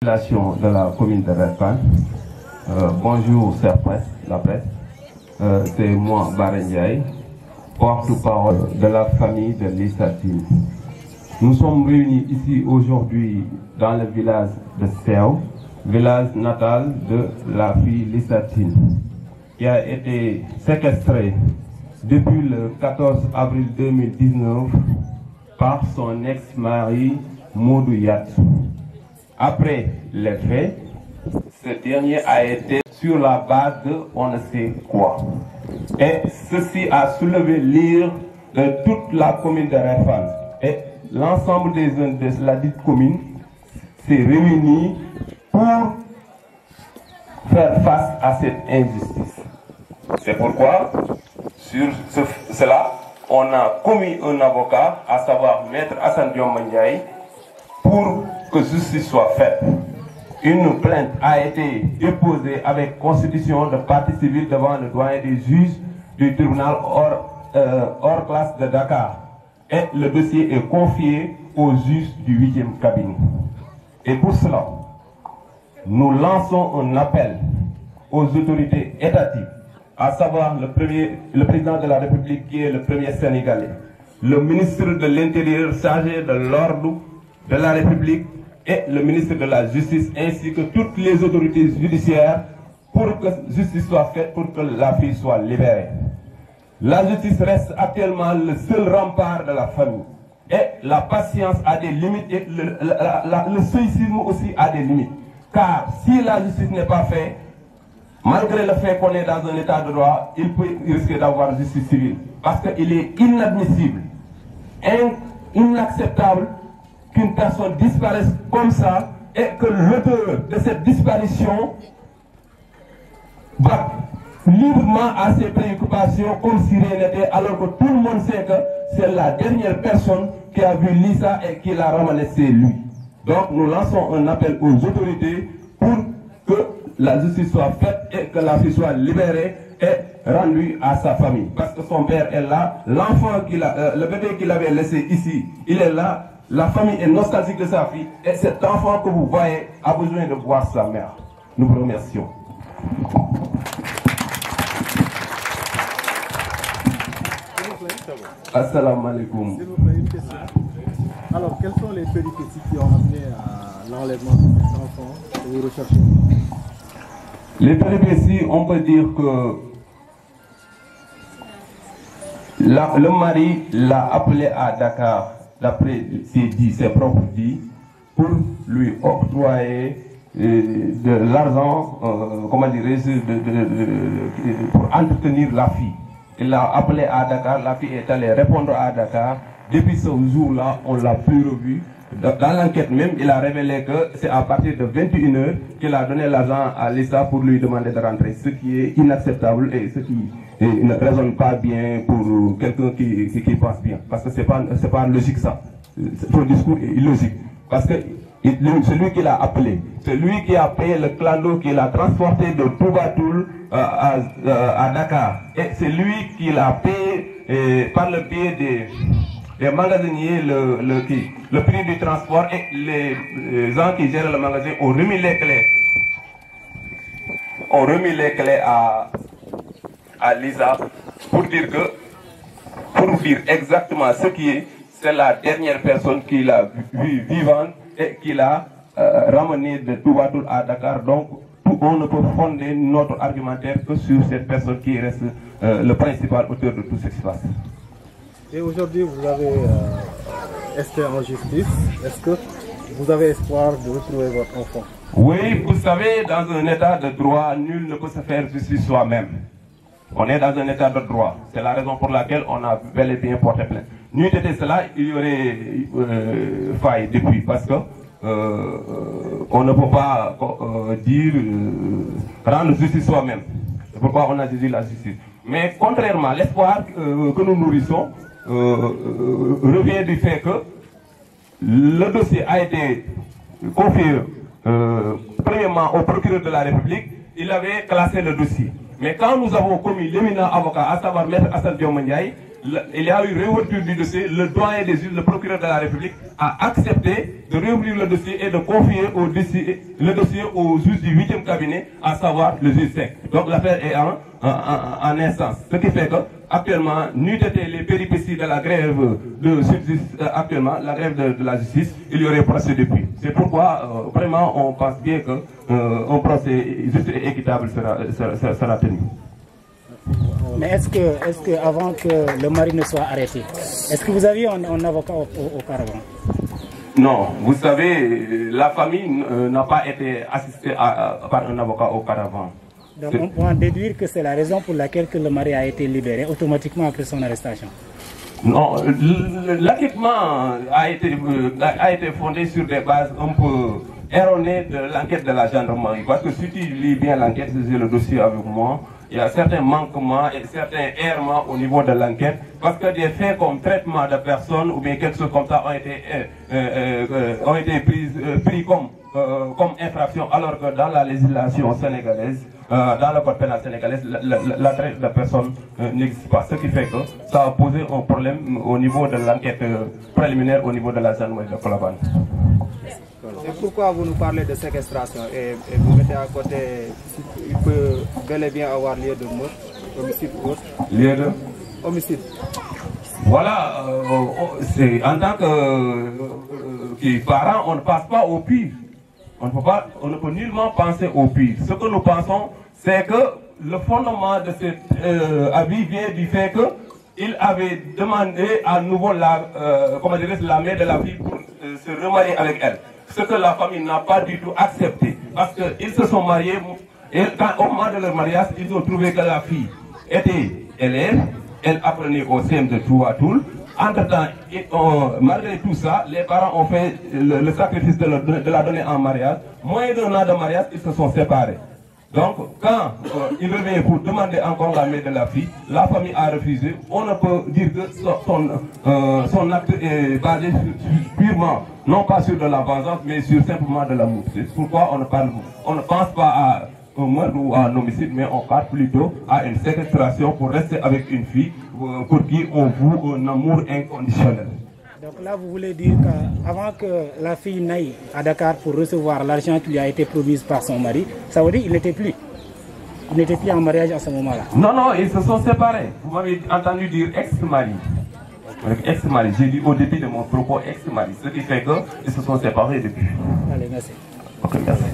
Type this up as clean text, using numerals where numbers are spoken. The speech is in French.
De la commune de Réfane. Bonjour, chère presse, la presse. C'est moi, Barendiaï, porte-parole de la famille de Lissa Tine. Nous sommes réunis ici aujourd'hui dans le village de Sew, village natal de la fille Lissa Tine, qui a été séquestrée depuis le 14 avril 2019 par son ex-mari Modou Yat. Après les faits, ce dernier a été sur la base de on ne sait quoi. Et ceci a soulevé l'ire de toute la commune de Réfane. Et l'ensemble des jeunes de la dite commune s'est réuni pour faire face à cette injustice. C'est pourquoi, sur cela, on a commis un avocat, à savoir Maître Hassan Diom Mandiaye, pour que justice soit faite. Une plainte a été déposée avec constitution de partie civile devant le doyen des juges du tribunal hors classe de Dakar. Et le dossier est confié aux juges du 8e cabinet. Et pour cela, nous lançons un appel aux autorités étatiques, à savoir le président de la République qui est le premier Sénégalais, le ministre de l'Intérieur chargé de l'ordre de la République et le ministre de la Justice ainsi que toutes les autorités judiciaires pour que justice soit faite, pour que la fille soit libérée. La justice reste actuellement le seul rempart de la famille. Et la patience a des limites et le stoïcisme aussi a des limites. Car si la justice n'est pas faite, malgré le fait qu'on est dans un état de droit, il peut risquer d'avoir justice civile. Parce qu'il est inadmissible, inacceptable qu'une personne disparaisse comme ça et que l'auteur de cette disparition va librement à ses préoccupations comme si rien n'était, alors que tout le monde sait que c'est la dernière personne qui a vu Lissa et qui l'a ramené, c'est lui. Donc nous lançons un appel aux autorités pour que la justice soit faite et que la fille soit libérée et rendue à sa famille. Parce que son père est là, l'enfant le bébé qu'il avait laissé ici, il est là. La famille est nostalgique de sa fille et cet enfant que vous voyez a besoin de voir sa mère. Nous vous remercions. Assalamu alaikum. Alors, quelles sont les péripéties qui ont amené à l'enlèvement de cet enfant que vous recherchez? Les péripéties, on peut dire que le mari l'a appelé à Dakar, d'après ses propres dits, pour lui octroyer de l'argent, comment dirais-je, pour entretenir la fille. Il l'a appelé à Dakar, la fille est allée répondre à Dakar. Depuis ce jour-là, on ne l'a plus revu. Dans l'enquête même, il a révélé que c'est à partir de 21 h qu'il a donné l'argent à Lissa pour lui demander de rentrer, ce qui est inacceptable et ce qui ne résonne pas bien pour quelqu'un qui pense bien. Parce que ce n'est pas logique ça. Son discours est illogique. Parce que c'est lui qui l'a appelé. C'est lui qui a payé le clando, qui l'a transporté de Toubatoul à Dakar. Et c'est lui qui l'a payé par le biais des magasiniers le prix du transport, et les gens qui gèrent le magasin ont remis les clés. Ont remis les clés à Lissa pour dire exactement ce qui est. C'est la dernière personne qui l'a vue vivante et qui l'a ramené de Toubatoul à Dakar. Donc on ne peut fonder notre argumentaire que sur cette personne qui reste le principal auteur de tout ce qui se passe. Et aujourd'hui, vous avez espéré en justice. Est-ce que vous avez espoir de retrouver votre enfant? Oui, vous savez, dans un état de droit, nul ne peut se faire justice soi-même. On est dans un état de droit. C'est la raison pour laquelle on a bel et bien porté plainte. N'eût été cela, il y aurait faille depuis, parce que on ne peut pas rendre justice soi-même. C'est pourquoi on a saisi la justice. Mais contrairement, l'espoir que nous nourrissons revient du fait que le dossier a été confié premièrement au procureur de la République. Il avait classé le dossier. Mais quand nous avons commis l'éminent avocat, à savoir Maître Hassan Diom Mandiaye, il y a eu réouverture du dossier, le doyen des juges, le procureur de la République, a accepté de réouvrir le dossier et de confier le dossier au juge du 8e cabinet, à savoir le juge Seck. Donc l'affaire est en instance. Ce qui fait que, actuellement, n'eût été les péripéties de la grève de justice, actuellement, la grève de la justice, il y aurait procès depuis. C'est pourquoi, vraiment, on pense bien qu'un procès juste et équitable sera tenu. Mais est-ce que avant que le mari ne soit arrêté, est-ce que vous aviez un avocat auparavant? Non, vous savez, la famille n'a pas été assistée par un avocat auparavant. Donc on peut en déduire que c'est la raison pour laquelle le mari a été libéré automatiquement après son arrestation. Non, l'acquittement a été fondé sur des bases un peu erronées de l'enquête de la gendarmerie. Parce que si tu lis bien l'enquête, j'ai le dossier avec moi, il y a certains manquements et certains errements au niveau de l'enquête, parce que des faits comme traitement de personnes ou bien quelque chose comme ça ont été pris comme infraction, alors que dans la législation sénégalaise, dans le code pénal sénégalais, la traite de personnes n'existe pas. Ce qui fait que ça a posé un problème au niveau de l'enquête préliminaire, au niveau de la gendarmerie de Colobane. Et pourquoi vous nous parlez de séquestration et vous mettez à côté, il peut bel et bien avoir lieu de meurtre, homicide ou autre? Lieu de homicide. Voilà, en tant que parents, on ne passe pas au pire. On ne peut nullement penser au pire. Ce que nous pensons, c'est que le fondement de cet avis vient du fait qu'il avait demandé à nouveau la main de la fille pour se remarier avec elle. Ce que la famille n'a pas du tout accepté. Parce qu'ils se sont mariés et au moment de leur mariage, ils ont trouvé que la fille était élève, elle apprenait au CM de Toul. Entre-temps, malgré tout ça, les parents ont fait le sacrifice de la donner en mariage. Moins d'un an de mariage, ils se sont séparés. Donc, quand il revient pour demander encore la main de la fille, la famille a refusé. On ne peut dire que son acte est basé purement, non pas sur de la vengeance, mais sur simplement de l'amour. C'est pourquoi on ne pense pas à un meurtre ou à un homicide, mais on parle plutôt à une séquestration pour rester avec une fille pour qui on voue un amour inconditionnel. Donc là, vous voulez dire qu'avant que la fille n'aille à Dakar pour recevoir l'argent qui lui a été promis par son mari, ça veut dire qu'il n'était plus. Il n'était plus en mariage à ce moment-là. Non, non, ils se sont séparés. Vous m'avez entendu dire ex-mari. Ex-mari, j'ai dit au début de mon propos ex-mari. Ce qui fait qu'ils se sont séparés depuis. Allez, merci. Ok, merci.